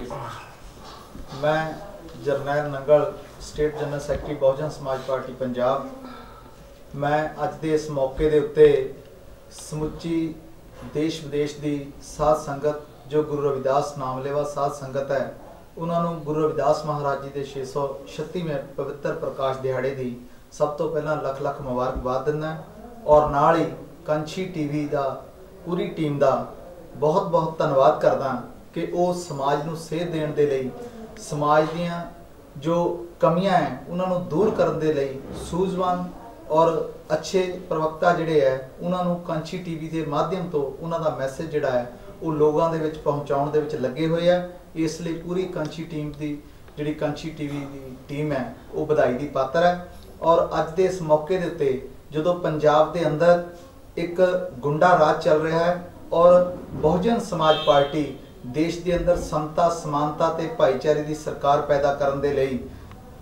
मैं जरनैल Nangal state general secretary Bahujan Samaj party Punjab. मैं अज दे इस मौके दे उत्ते समुची देश विदेश की साध संगत जो गुरु रविदास नामलेवा साध संगत है उन्होंने गुरु रविदास महाराज जी के 636वें पवित्र प्रकाश दिहाड़े की सब तो पहला लख लख मुबारकबाद दिना और नाल ही कंछी टीवी का पूरी टीम का बहुत बहुत धन्यवाद करदा कि वो समाज नूं सेध देण दे लई समाज दीआं जो कमियां हैं उन्होंने दूर करने दे लई सूझवान और अच्छे प्रवक्ता जिहड़े है उन्होंने कंछी टीवी के माध्यम तो उन्हों का मैसेज जिहड़ा है वो लोगों के पहुँचाने दे विच लगे हुए है। इसलिए पूरी कंछी टीम की जिहड़ी कंछी टीवी की टीम है वो बधाई की पात्र है। और अज के इस मौके के उत्ते जदों पंजाब के अंदर एक गुंडा राज चल रहा है और बहुजन समाज पार्टी देश के अंदर समता समानता ते भाईचारे की सरकार पैदा करने के लिए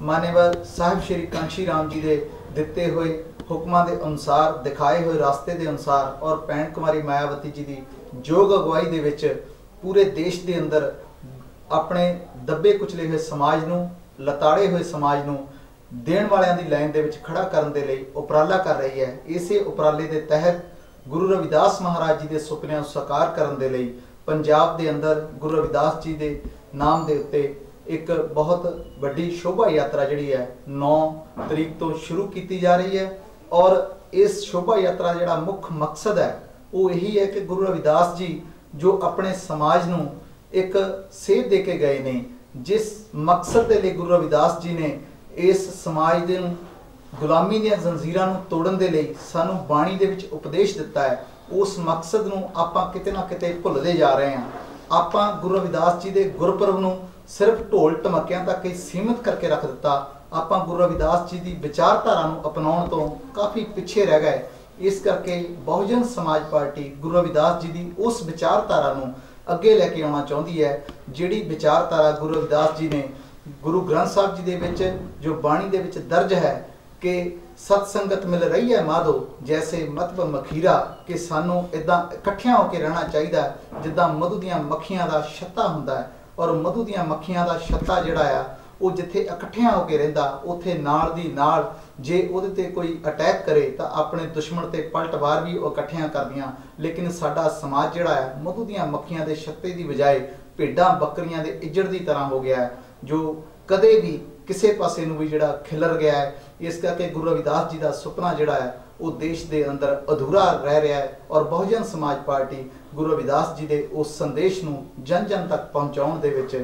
मान्यवर साहिब श्री कांशी राम जी के दिते हुए हुक्मां के अनुसार दिखाए हुए रास्ते के अनुसार और भैन कुमारी मायावती जी की योग अगवाई दे विच पूरे देश के अंदर अपने दबे कुचले हुए समाज नूं लताड़े हुए समाज नूं देण वालियां दी लाइन दे विच खड़ा करन दे लई उपराला कर रही है। इसे उपराले के तहत गुरु रविदास महाराज जी के सुपनिਆਂ ਨੂੰ साकार करन दे लई पंजाब के अंदर गुरु रविदास जी के नाम के उत्ते एक बहुत बड़ी शोभा यात्रा जिहड़ी है 9 तरीक तो शुरू की जा रही है। और इस शोभा यात्रा जिहड़ा मुख मकसद है वो यही है कि गुरु रविदास जी जो अपने समाज नूं एक सेध दे के गए ने, जिस मकसद के लिए गुरु रविदास जी ने इस समाज दे गुलामी दी जंजीरां नूं तोड़न दे लई सानू बाणी दे विच उपदेश दिता है, उस मकसद नूं आपां किते ना किते भुलदे जा रहे हैं। आपां गुरु रविदास जी दे गुरपुरब नूं सिर्फ ढोल ढमकियां तक ही सीमित करके रख दिता। आपां गुरु रविदास जी की विचारधारा नूं अपनाउण तो काफ़ी पिछे रह गए। इस करके बहुजन समाज पार्टी गुरु रविदास जी की उस विचारधारा नूं अगे लैके आउणा चाहुंदी है जिहड़ी विचारधारा गुरु रविदास जी ने गुरु ग्रंथ साहब जी दे विच जो बाणी दे विच दर्ज है कि सत्संगत मिल रही है माधो जैसे मतब मखीरा कि सानू इदां इकट्ठियां होकर रहना चाहिए जिद्दां मधु दियां मक्खियां दा छत्ता हुंदा है। और मधु दियां मक्खियां दा छत्ता जिहड़ा आ वो जिथे इकट्ठियां होकर रहिंदा उत्थे नाल दी नाल जे उहदे ते कोई अटैक करे तो अपने दुश्मन ते पलटवार भी वो इकट्ठियां करदियां। लेकिन साडा समाज जिहड़ा है मधु दियां मक्खियां दे छत्ते की बजाय भेडां बकरियां दे इज्जड़ की तरह हो गया है जो कदे भी किसी पासे नूं भी जिहड़ा खिलर गया है। इस करके गुरु रविदास जी का सुपना जिहड़ा है वो देश के अंदर अधूरा रह रहा है। और बहुजन समाज पार्टी गुरु रविदास जी के उस संदेश नूं जन जन तक पहुँचाउण दे विच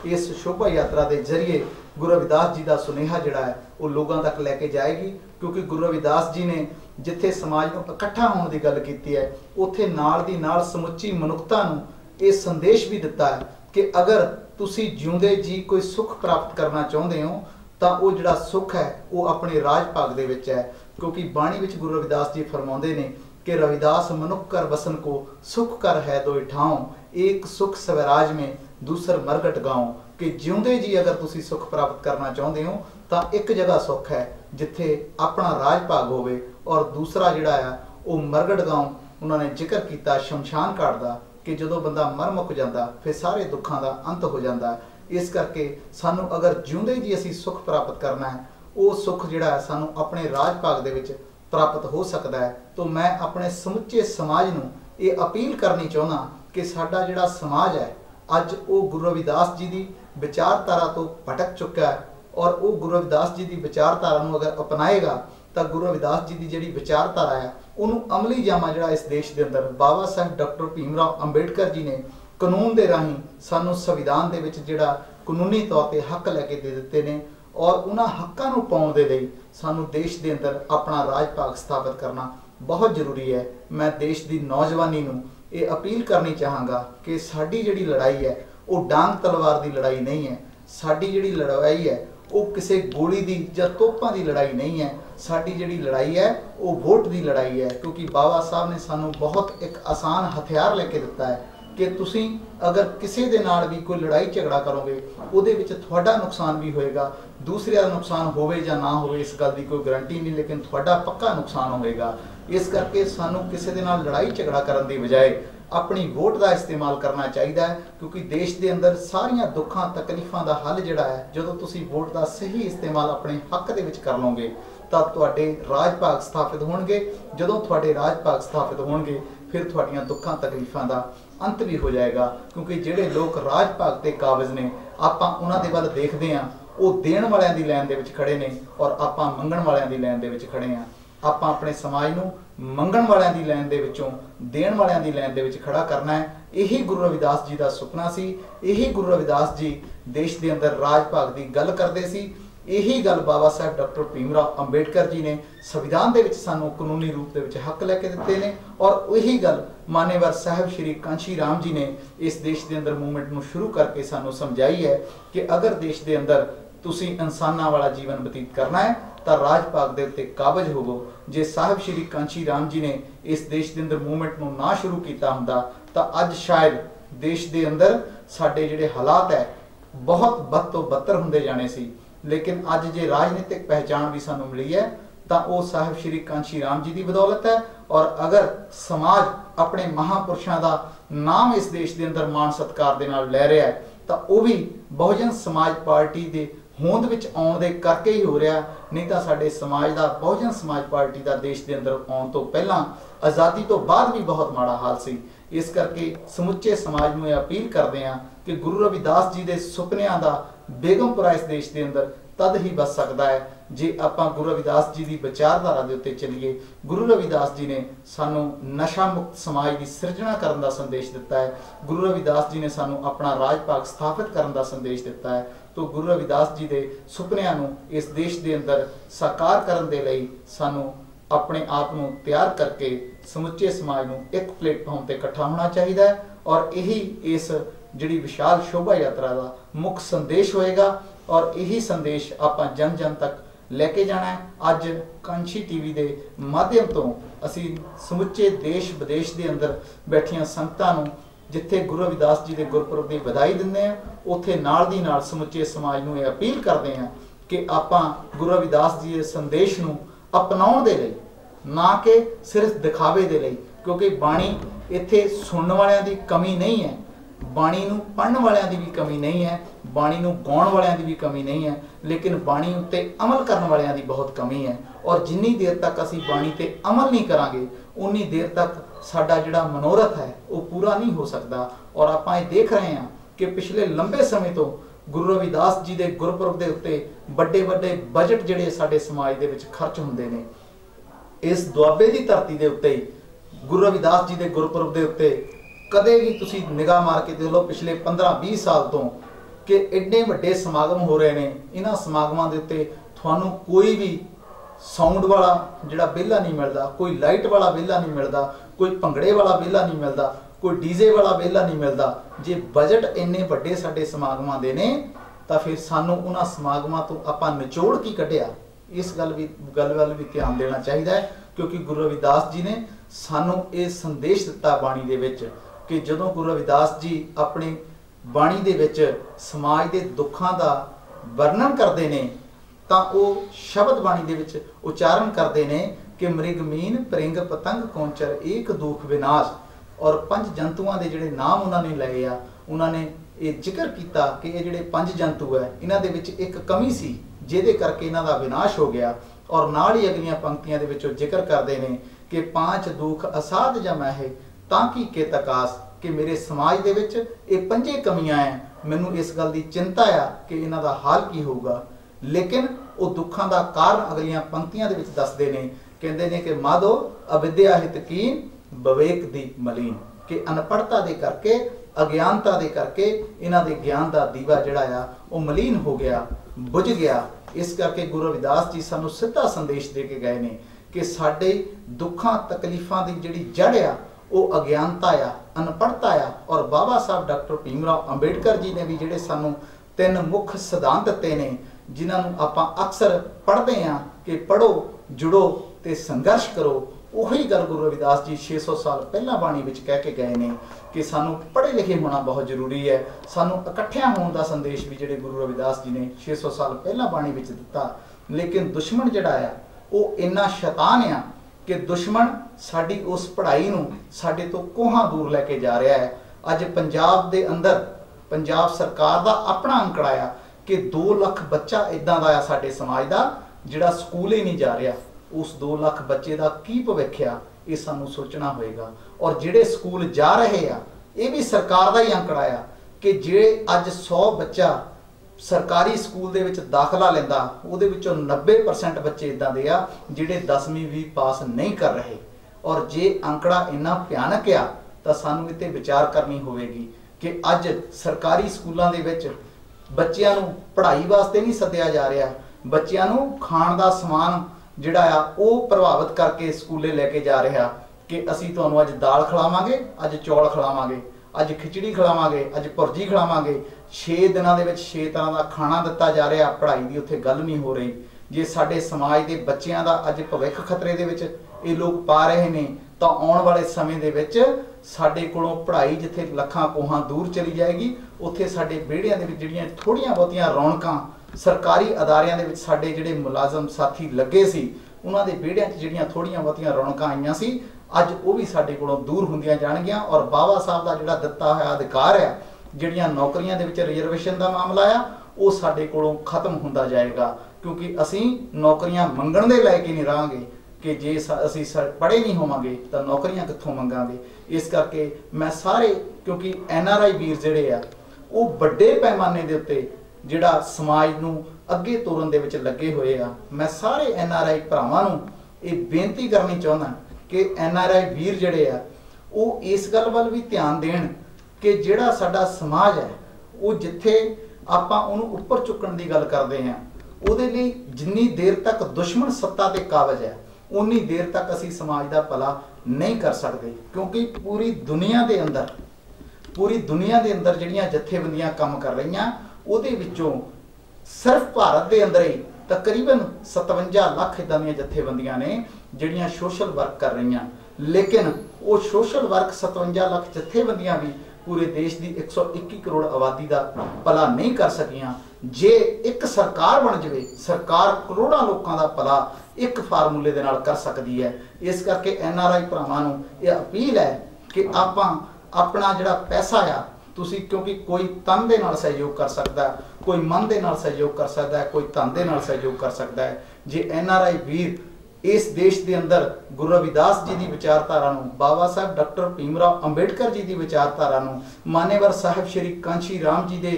इस शोभा यात्रा के जरिए गुरु रविदास जी का सुनेहा जिहड़ा है वो लोगों तक लैके जाएगी। क्योंकि गुरु रविदास जी ने जिथे समाज नूं इकट्ठा होने की गल कीती है उत्थे नाल दी नाल समुची मनुखता नूं ये संदेश भी दिता है कि अगर तुसी जिउंदे जी कोई सुख प्राप्त करना चाहुंदे हो तो वो जिहड़ा सुख है वो अपने राज भाग दे विच है। क्योंकि बाणी विच गुरु रविदास जी फरमाउंदे ने कि रविदास मनुख कर वसन को सुख कर है दो ठाऊं, एक सुख स्वराज में दूसर मरगट गाँव। कि जिउंदे जी अगर तुसी सुख प्राप्त करना चाहुंदे हो तो एक जगह सुख है जिथे अपना राज भाग होवे और दूसरा जिहड़ा है वो मरगट गाँव उन्होंने जिक्र किया शमशान घाट दा कि जदों बंदा मर मुक जाता फिर सारे दुखों का अंत हो जाता है। इस करके सानू अगर जिउंदे जी असी सुख प्राप्त करना है वो सुख जिहड़ा है सानू अपने राज भाग दे विच प्राप्त हो सकता है। तो मैं अपने समुचे समाज नूं ये अपील करनी चाहुंदा कि साडा जिहड़ा समाज है अज वो गुरु रविदास जी की विचारधारा तो भटक चुका है और वो गुरु रविदास जी की विचारधारा नूं अगर अपनाएगा तो गुरु रविदास जी की जिहड़ी विचारधारा है उन्होंने अमली जामा जिहड़ा इस देश के अंदर बाबा साहब डॉक्टर भीमराव अंबेडकर जी ने कानून के राही सानू संविधान दे विच जिहड़ा कानूनी तौर पर हक लैके दे दिते ने और उन्हां हक्कां नूं पाउण दे लई सानू देश के अंदर अपना राज भाग स्थापित करना बहुत जरूरी है। मैं देश की नौजवानी नूं ये अपील करनी चाहांगा कि साडी जिहड़ी लड़ाई है वो डांग तलवार की लड़ाई नहीं है। साडी जिहड़ी लड़ाई है वो किसी गोली की या तोपां की लड़ाई नहीं है। साडी जिहड़ी लड़ाई है वो वोट की लड़ाई है। क्योंकि बाबा साहब ने सानू बहुत एक आसान हथियार लेके दिता है कि तुसी अगर किसी दे नाल भी कोई लड़ाई झगड़ा करोगे उहदे विच तुहाडा नुकसान भी होएगा, दूसरे का नुकसान होवे या ना होवे इस गल की कोई गारंटी नहीं, लेकिन तुहाडा पक्का नुकसान होएगा। इस करके सानू किसी दे नाल लड़ाई झगड़ा करन दी बजाय अपनी वोट का इस्तेमाल करना चाहिए है, क्योंकि देश के अंदर सारिया दुखों तकलीफों का हल जिहड़ा है जो तुसी वोट का सही इस्तेमाल अपने हक दे विच कर लोगे तो तुहाडे राज भाग स्थापित होणगे। जदों तुहाडे राज भाग स्थापित होणगे फिर तुहाडीआं दुखों तकलीफों का अंत भी हो जाएगा, क्योंकि जिहड़े लोग राज भाग ते काबिज ने आपां उन्हां दे वल देखदे हां, वो देण वालियां दी लाइन दे विच खड़े ने और आपां मंगण वालियां दी लाइन दे विच खड़े हां। आपां अपने समाज नूं मंगण वालियां दी लाइन दे विचों देण वालियां दी लाइन दे विच खड़ा करना है। यही गुरु रविदास जी का सुपना सी। यही गुरु रविदास जी देश के अंदर राज भाग की गल करते सी। यही गल बाबा साहब डॉक्टर भीमराव अंबेडकर जी ने संविधान के सानू कानूनी रूप के हक लैके दिते ने और यही गल मान्यवर साहब श्री कांशी राम जी ने इस देश के अंदर मूवमेंट में शुरू करके सानू समझाई है कि अगर देश के अंदर तुसी इंसाना वाला जीवन बतीत करना है तो राज भाग के उत्ते काबज होवो। जे साहब श्री कांशी राम जी ने इस देश के अंदर मूवमेंट में ना शुरू किया हुंदा तो अज शायद देश के अंदर साडे जिहड़े हालात है बहुत बद तो बदतर होंदे जाने सी। लेकिन अज जे राजनीतिक पहचान भी सानू मिली है तो वह साहब श्री कांशी राम जी की बदौलत है। और अगर समाज अपने महापुरुषों का नाम इस देश के अंदर मान सत्कार दे नाल लै रहा है तो वह भी बहुजन समाज पार्टी के होंद विच आउण दे करके ही हो रहा, नहीं तो साडे समाज का बहुजन समाज पार्टी का देश के अंदर आउण तो पहला आज़ादी तो बाद भी बहुत माड़ा हाल सी। इस करके समुचे समाज में अपील करते हैं कि गुरु रविदास जी के सुपनियां का बेगमपुरा इस देश के अंदर तद ही बच सकता है जे आपां गुरु रविदास जी की विचारधारा के उत्ते चलीए। गुरु रविदास जी ने सानू नशा मुक्त समाज की सिरजना करने का संदेश दिता है। गुरु रविदास जी ने सानू अपना राज भाग स्थापित करने का संदेश दिता है। तो गुरु रविदास जी के सुपनियां नू इस देश के अंदर साकार करने के लिए सानू अपने आप को तैयार करके समुचे समाज को एक प्लेटफॉर्म पर इकट्ठा होना चाहिए है। और यही इस जिहड़ी विशाल शोभा यात्रा का मुख्य संदेश होएगा और यही संदेश आप जन जन तक लेके जाना है। अज कांशी टीवी के माध्यम तो असी समुचे देश विदेश के अंदर बैठिया संगतां नूं जिथे गुरु रविदास जी के गुरपुरब की बधाई दिंदे हैं, उत्थे नाल दी नाल समुचे समाज नूं अपील करते हैं कि आपां गुरु रविदास जी के संदेश नूं अपनाउण दे लई, ना कि सिर्फ दिखावे दे लई, क्योंकि बाणी इत्थे सुनने वालियां दी कमी नहीं है, बाणी नूं पढ़न वालियां दी भी कमी नहीं है, बाणी नूं गाउण वालियां दी भी कमी नहीं है, लेकिन बाणी उत्ते अमल करन वालियां दी बहुत कमी है। और जिन्नी देर तक असी बाणी ते अमल नहीं करांगे उन्नी देर तक साडा जिहड़ा मनोरथ है वो पूरा नहीं हो सकता। और आपां ये देख रहे हैं कि पिछले लंबे समय तो गुरु रविदास जी के गुरपुरब के उत्ते बड़े बड़े बजट जिहड़े साडे समाज दे विच खर्च हुंदे ने। इस दुआबे की धरती के उत्ते गुरु रविदास जी के गुरपुरब के उत्ते कदे भी तुसी निगाह मार के देख लो पिछले 15-20 साल तो कि एडे वड्डे समागम हो रहे हैं। इन्हां समागमां दे उत्ते तुहानूं कोई भी साउंड वाला जिहड़ा बेला नहीं मिलता, कोई लाइट वाला बेला नहीं मिलता, कोई भंगड़े वाला बेला नहीं मिलता, कोई डीजे वाला बेला नहीं मिलता। जे बजट इन्ने वड्डे साडे समागमां दे ने तां फिर सानूं उन्हां समागमां तो आपां निचोड़ की कढिआ, इस गल वाल भी ध्यान देना चाहिए है। क्योंकि गुरु रविदास जी ने सानू ये संदेश दिता बाणी दे विच कि जदों गुरु रविदास जी अपनी बाणी दे विच समाज के दुखों का वर्णन करते हैं तो वो शब्द बाणी दे विच उच्चारण करते हैं कि मृग मीन परिंग पतंग कौंचर एक दुख विनाश। और 5 जंतुओं के जिहड़े नाम उन्होंने लए आ, उन्होंने ये जिक्र किया कि ये जिहड़े 5 जंतु है इन्हां दे विच एक कमी सी जिहदे करके इन्हां दा विनाश हो गया। और नाल ही अगलियां पंक्तियां दे विचों जिक्र करते हैं कि 5 दुख असाध जमै है ताकि के तकास कि मेरे समाज दे विच ये 5 कमियां हैं, मैनूं इस गल की चिंता आ कि इन्हां दा हाल की होगा। लेकिन वो दुखों का कारण अगलियां पंक्तियां दे विच दसदे ने, कहंदे ने कि माधो अविद्या हितकीन विवेक दी मलीन, कि अनपढ़ता दे करके अज्ञानता दे करके इन्हां दे ज्ञान का दीवा जिहड़ा आ वो मलीन हो गया, बुझ गया। इस करके गुरु रविदास जी सानू सीधा संदेश दे के गए ने कि साडे दुखों तकलीफों की जिहड़ी जड़ आ वो अज्ञानता आ, अनपढ़ता आ। और बाबा साहब डॉक्टर भीमराव अंबेडकर जी ने भी जिहड़े सानू 3 मुख सिद्धांत दिते ने जिन्होंने आपां अक्सर पढ़ते हैं कि पढ़ो जुड़ो ते संघर्ष करो। उही गल गुरु रविदास जी 600 साल पहला बाणी विच कह के गए ने कि सानू पढ़े लिखे होना बहुत जरूरी है, सानू इकट्ठियां होने का संदेश भी जिहड़े गुरु रविदास जी ने 600 साल पहला बाणी विच दिता। लेकिन दुश्मन जिहड़ा आ वो इन्ना शैतान आ कि दुश्मन साडी उस पढ़ाई नूं साडे तो कोहां दूर लैके जा रहा है। अज पंजाब दे अंदर पंजाब सरकार दा अपना अंकड़ा आ कि 2 लाख बच्चा इदां दा आ साडे समाज दा जिहड़ा स्कूल ही नहीं जा रहा। उस 2 लाख बच्चे का की भविख आ, ये सानू सोचना होएगा। और जिहड़े स्कूल जा रहे आ, ये भी सरकार का ही आंकड़ा आ कि जे अज 100 बच्चा सरकारी स्कूल दे विच दाखला लैंदा, उहदे विचों 90% बच्चे इदां दे आ जिहड़े 10वीं भी पास नहीं कर रहे। और जे आंकड़ा इन्ना भयानक आ तां सानू इत्ते विचार करनी होवेगी कि अज सरकारी स्कूलों दे विच बच्चियां नूं पढ़ाई वास्ते नहीं सद्दिया जा रहा, बच्चियां नूं खाण दा समान जिहड़ा आ वो प्रभावित करके स्कूले लैके जा रहा कि असीं तुहानूं अज दाल खिलावांगे, अज चौल खिलावांगे, अज खिचड़ी खिलावांगे, अज भुरजी खिलावांगे। 6 दिनों के 6 तरह का खाना दिता जा रहा, पढ़ाई की उत्थे गल नहीं हो रही। जे साडे समाज के बच्चों का अज भविख खतरे दे विच ये लोग पा रहे ने तां आउण वाले समय दे विच साडे कोलों पढ़ाई जिथे लखां कोहां दूर चली जाएगी, उत्थे साडे बेड़ियां दे विच जिहड़ियां थोड़ियां बहुतियां रौनकां सरकारी अदारियां दे विच साडे जिहड़े मुलाजम साथी लगे सी, उन्हां दे बेड़ियां 'च जिहड़ियां थोड़ियां बहुतियां रौनकां आईयां सी, अज वो भी साडे कोलों दूर हुंदियां जाणगियां। और बाबा साहब का जिहड़ा दिता होया अधिकार है, जिहड़ियां नौकरियां दे विच रिजर्वेशन का मामला आ, वो साडे कोलों खत्म हुंदा जाएगा। क्योंकि असीं नौकरियां मंगण दे लायक ही नहीं रहांगे कि जे असीं पढ़े नहीं होवांगे तां नौकरियां कित्थों मंगांगे। इस करके मैं सारे, क्योंकि NRI वीर जिहड़े आ वो बड़े पैमाने दे उत्ते जिहड़ा समाज नूं अगे तोरन दे विच लगे होए आ, मैं सारे NRI भरावां नूं ये बेनती करनी चाहुंदा कि NRI वीर जिहड़े आ वो इस गल वल भी ध्यान देण कि जिहड़ा साडा समाज है वो जिथे आपां उहनूं उपर चुकण दी गल करदे हां, ਉਹਦੇ ਲਈ जिन्नी देर तक दुश्मन सत्ता ते काबज है उन्नी देर तक असी समाज का भला नहीं कर सकते। क्योंकि पूरी दुनिया के अंदर जिहड़ियां जथेबंदियां काम कर रही, उहदे विचों सिर्फ भारत के अंदर ही तकरीबन 57 लाख इदां दीयां जथेबंदियां ने जिहड़ियां सोशल वर्क कर रही। लेकिन वो सोशल वर्क 57 लाख जथेबंदियां भी पूरे देश की 121 करोड़ आबादी का भला नहीं कर सकियां। जे एक सरकार बन जाए, सरकार करोड़ों लोगों का भला एक फार्मूले दे नाल कर सकती है। इस करके NRI भरावां नूं यह अपील है कि आपां अपना जिहड़ा पैसा आ तुसीं, क्योंकि कोई तन दे नाल सहयोग कर सकता है, कोई मन दे नाल सहयोग कर सकता है, कोई धन दे नाल सहयोग कर सकता है। जे NRI वीर इस देश के अंदर गुरु रविदास जी की विचारधारा नूं, बाबा साहब डॉक्टर भीमराव अंबेडकर जी की विचारधारा नूं, मानेवर साहिब श्री कांशी राम जी के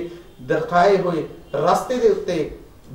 दर्शाए हुए रास्ते के उत्ते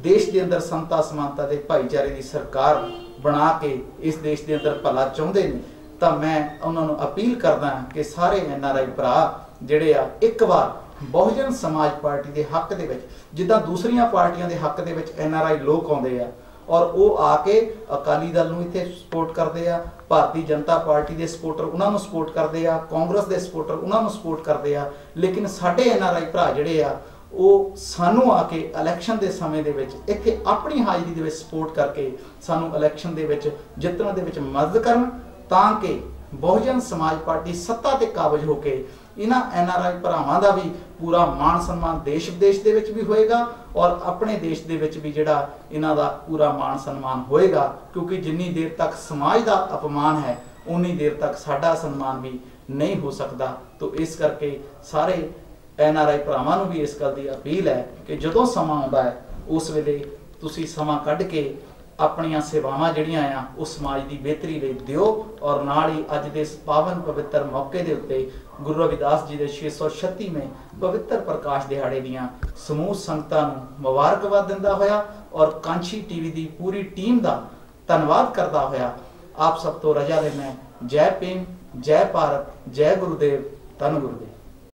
देश के अंदर समता समानता के भाईचारे की सरकार बना के इस देश के अंदर भला चाहते हैं, तो मैं उन्होंने अपील करदा कि सारे NRI भरा जिहड़े आ एक बार बहुजन समाज पार्टी के हक दे विच, जिद्दां दूसरियां पार्टियां के हक दे विच NRI लोग आउंदे आ और वो आके अकाली दल नूं इत्थे सपोर्ट करते आ, भारतीय जनता पार्टी के सपोर्टर उन्होंने सपोर्ट करते आ, कांग्रेस के सपोर्टर उन्होंने सपोर्ट करते आ। लेकिन साडे NRI भरा जिहड़े आ वो सानू आके इलैक्शन के समय दे विच इत्थे अपनी हाज़री दे विच सपोर्ट करके सानू इलैक्शन दे विच जितण दे विच मदद करन, तां कि बहुजन समाज पार्टी सत्ता ते काबज होके इन्हां NRI भरावां दा भी पूरा मान सम्मान देश विदेश दे विच भी होएगा और अपने देश दे विच भी जिहड़ा इन्हां दा पूरा मान सम्मान होएगा। क्योंकि जिन्नी देर तक समाज दा अपमान है उन्नी देर तक साडा सम्मान भी नहीं हो सकता। तो इस करके सारे NRI भरावां नूं भी इस गल की अपील है कि जदों समा आउंदा है उस वेले तुसीं समा कढ के अपनियां सेवावां जिहड़ियां आ उस समाज की बेहतरी लई दिओ। और नाल ही अज दे इस पावन पवित्र मौके दे उत्ते गुरु रविदास जी के 636वें पवित्र प्रकाश दिहाड़े दीआं समूह संगतां नूं मुबारकबाद दिंदा होया और कांची TV की पूरी टीम का धन्नवाद करदा होया आप सब तो रजा लेना। जय भीम, जय भारत, जय गुरुदेव, धन गुरुदेव।